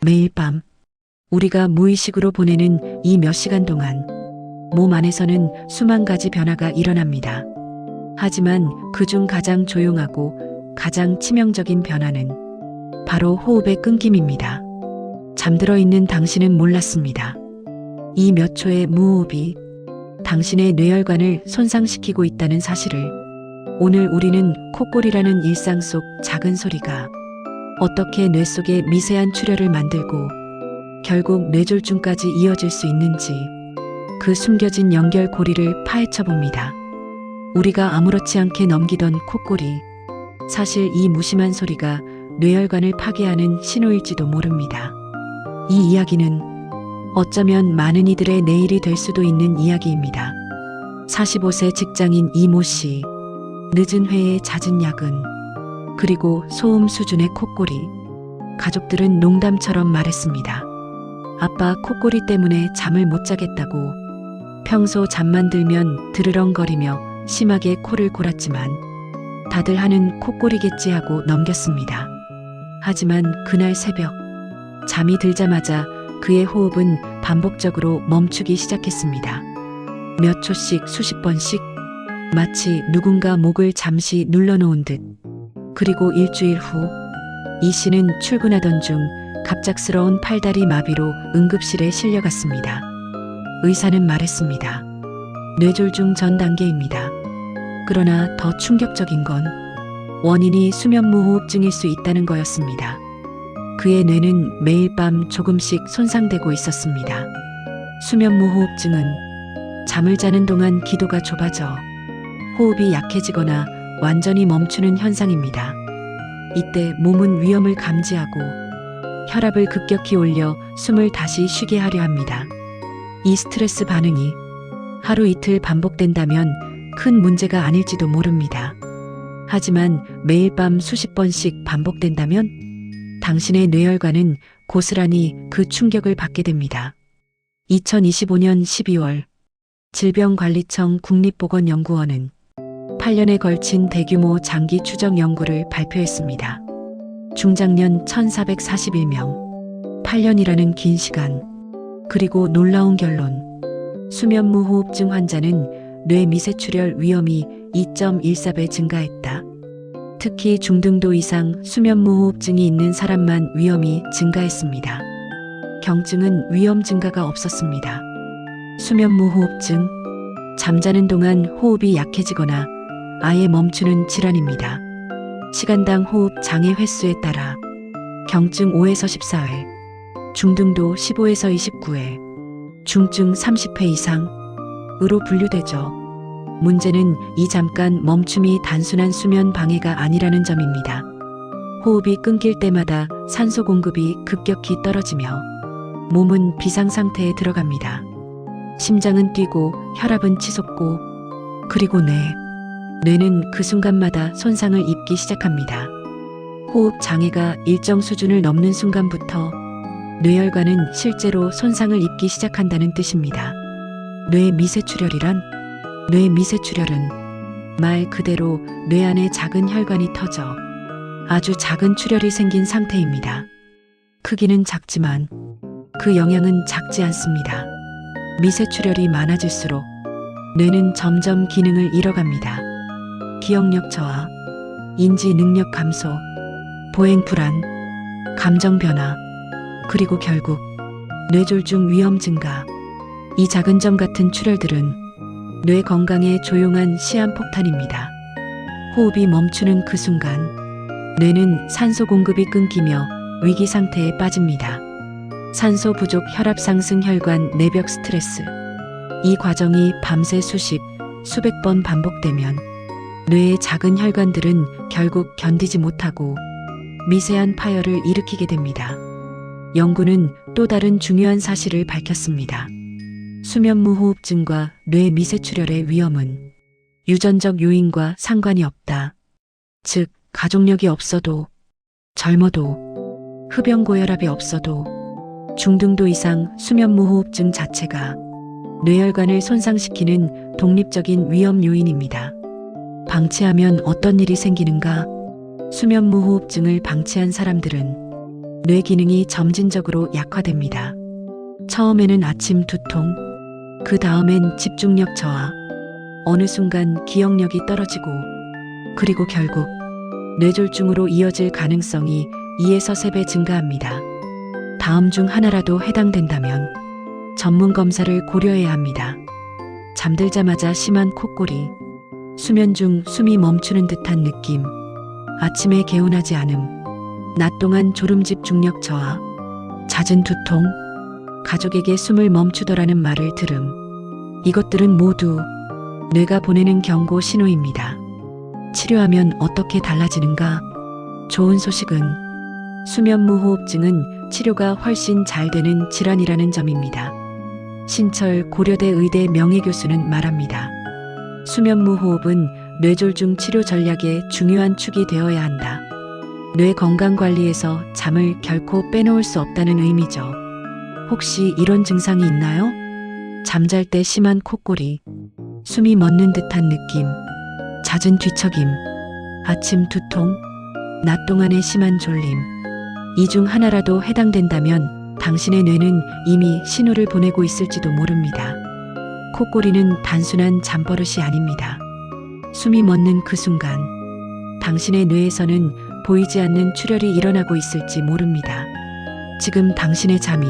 매일 밤 우리가 무의식으로 보내는 이 몇 시간 동안 몸 안에서는 수만 가지 변화가 일어납니다. 하지만 그중 가장 조용하고 가장 치명적인 변화는 바로 호흡의 끊김입니다. 잠들어 있는 당신은 몰랐습니다. 이 몇 초의 무호흡이 당신의 뇌혈관을 손상시키고 있다는 사실을. 오늘 우리는 콧골이라는 일상 속 작은 소리가 어떻게 뇌 속에 미세한 출혈을 만들고 결국 뇌졸중까지 이어질 수 있는지, 그 숨겨진 연결고리를 파헤쳐 봅니다. 우리가 아무렇지 않게 넘기던 콧골이 사실 이 무심한 소리가 뇌혈관을 파괴하는 신호일지도 모릅니다. 이 이야기는 어쩌면 많은 이들의 내일이 될 수도 있는 이야기입니다. 45세 직장인 이모 씨, 늦은 회의 잦은 야근, 그리고 소음 수준의 콧골이. 가족들은 농담처럼 말했습니다. 아빠 콧골이 때문에 잠을 못 자겠다고. 평소 잠만 들면 드르렁거리며 심하게 코를 골았지만 다들 하는 콧골이겠지 하고 넘겼습니다. 하지만 그날 새벽, 잠이 들자마자 그의 호흡은 반복적으로 멈추기 시작했습니다. 몇 초씩, 수십 번씩, 마치 누군가 목을 잠시 눌러놓은 듯. 그리고 일주일 후, 이 씨는 출근하던 중 갑작스러운 팔다리 마비로 응급실에 실려갔습니다. 의사는 말했습니다. 뇌졸중 전 단계입니다. 그러나 더 충격적인 건 원인이 수면무호흡증일 수 있다는 거였습니다. 그의 뇌는 매일 밤 조금씩 손상되고 있었습니다. 수면무호흡증은 잠을 자는 동안 기도가 좁아져 호흡이 약해지거나 완전히 멈추는 현상입니다. 이때 몸은 위험을 감지하고 혈압을 급격히 올려 숨을 다시 쉬게 하려 합니다. 이 스트레스 반응이 하루 이틀 반복된다면 큰 문제가 아닐지도 모릅니다. 하지만 매일 밤 수십 번씩 반복된다면 당신의 뇌혈관은 고스란히 그 충격을 받게 됩니다. 2025년 12월 질병관리청 국립보건연구원은 8년에 걸친 대규모 장기 추적 연구를 발표했습니다. 중장년 1,441명, 8년이라는 긴 시간, 그리고 놀라운 결론. 수면무호흡증 환자는 뇌 미세출혈 위험이 2.14배 증가했다. 특히 중등도 이상 수면무호흡증이 있는 사람만 위험이 증가했습니다. 경증은 위험 증가가 없었습니다. 수면무호흡증, 잠자는 동안 호흡이 약해지거나 아예 멈추는 질환입니다. 시간당 호흡 장애 횟수에 따라 경증 5에서 14회, 중등도 15에서 29회, 중증 30회 이상으로 분류되죠. 문제는 이 잠깐 멈춤이 단순한 수면 방해가 아니라는 점입니다. 호흡이 끊길 때마다 산소 공급이 급격히 떨어지며 몸은 비상 상태에 들어갑니다. 심장은 뛰고 혈압은 치솟고, 그리고 뇌는 그 순간마다 손상을 입기 시작합니다. 호흡 장애가 일정 수준을 넘는 순간부터 뇌혈관은 실제로 손상을 입기 시작한다는 뜻입니다. 뇌 미세출혈이란? 뇌 미세출혈은 말 그대로 뇌 안에 작은 혈관이 터져 아주 작은 출혈이 생긴 상태입니다. 크기는 작지만 그 영향은 작지 않습니다. 미세출혈이 많아질수록 뇌는 점점 기능을 잃어갑니다. 기억력 저하, 인지 능력 감소, 보행 불안, 감정 변화, 그리고 결국 뇌졸중 위험 증가. 이 작은 점 같은 출혈들은 뇌 건강에 조용한 시한폭탄입니다. 호흡이 멈추는 그 순간 뇌는 산소 공급이 끊기며 위기 상태에 빠집니다. 산소 부족, 혈압 상승, 혈관 내벽 스트레스. 이 과정이 밤새 수백 번 반복되면 뇌의 작은 혈관들은 결국 견디지 못하고 미세한 파열을 일으키게 됩니다. 연구는 또 다른 중요한 사실을 밝혔습니다. 수면무호흡증과 뇌 미세출혈의 위험은 유전적 요인과 상관이 없다. 즉, 가족력이 없어도, 젊어도, 흡연고혈압이 없어도, 중등도 이상 수면무호흡증 자체가 뇌혈관을 손상시키는 독립적인 위험 요인입니다. 방치하면 어떤 일이 생기는가? 수면무호흡증을 방치한 사람들은 뇌 기능이 점진적으로 약화됩니다. 처음에는 아침 두통, 그 다음엔 집중력 저하, 어느 순간 기억력이 떨어지고, 그리고 결국 뇌졸중으로 이어질 가능성이 2에서 3배 증가합니다. 다음 중 하나라도 해당된다면 전문 검사를 고려해야 합니다. 잠들자마자 심한 콧골이, 수면 중 숨이 멈추는 듯한 느낌, 아침에 개운하지 않음, 낮 동안 졸음 집중력 저하, 잦은 두통, 가족에게 숨을 멈추더라는 말을 들음. 이것들은 모두 뇌가 보내는 경고 신호입니다. 치료하면 어떻게 달라지는가? 좋은 소식은 수면무호흡증은 치료가 훨씬 잘 되는 질환이라는 점입니다. 신철 고려대 의대 명예교수는 말합니다. 수면무호흡은 뇌졸중 치료 전략의 중요한 축이 되어야 한다. 뇌 건강 관리에서 잠을 결코 빼놓을 수 없다는 의미죠. 혹시 이런 증상이 있나요? 잠잘 때 심한 콧골이, 숨이 멎는 듯한 느낌, 잦은 뒤척임, 아침 두통, 낮 동안의 심한 졸림. 이 중 하나라도 해당된다면 당신의 뇌는 이미 신호를 보내고 있을지도 모릅니다. 콧골이는 단순한 잠버릇이 아닙니다. 숨이 멎는 그 순간, 당신의 뇌에서는 보이지 않는 출혈이 일어나고 있을지 모릅니다. 지금 당신의 잠이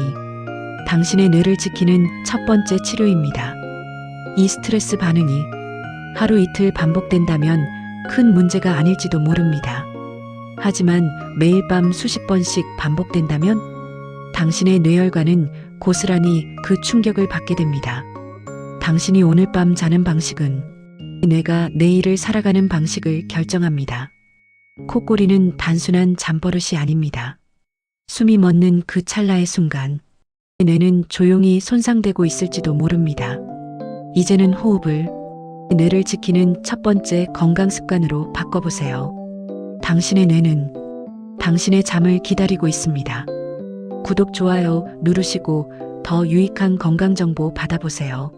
당신의 뇌를 지키는 첫 번째 치료입니다. 이 스트레스 반응이 하루 이틀 반복된다면 큰 문제가 아닐지도 모릅니다. 하지만 매일 밤 수십 번씩 반복된다면 당신의 뇌혈관은 고스란히 그 충격을 받게 됩니다. 당신이 오늘 밤 자는 방식은 뇌가 내일을 살아가는 방식을 결정합니다. 콧골이는 단순한 잠버릇이 아닙니다. 숨이 멎는 그 찰나의 순간, 뇌는 조용히 손상되고 있을지도 모릅니다. 이제는 호흡을 뇌를 지키는 첫 번째 건강 습관으로 바꿔보세요. 당신의 뇌는 당신의 잠을 기다리고 있습니다. 구독, 좋아요 누르시고 더 유익한 건강 정보 받아보세요.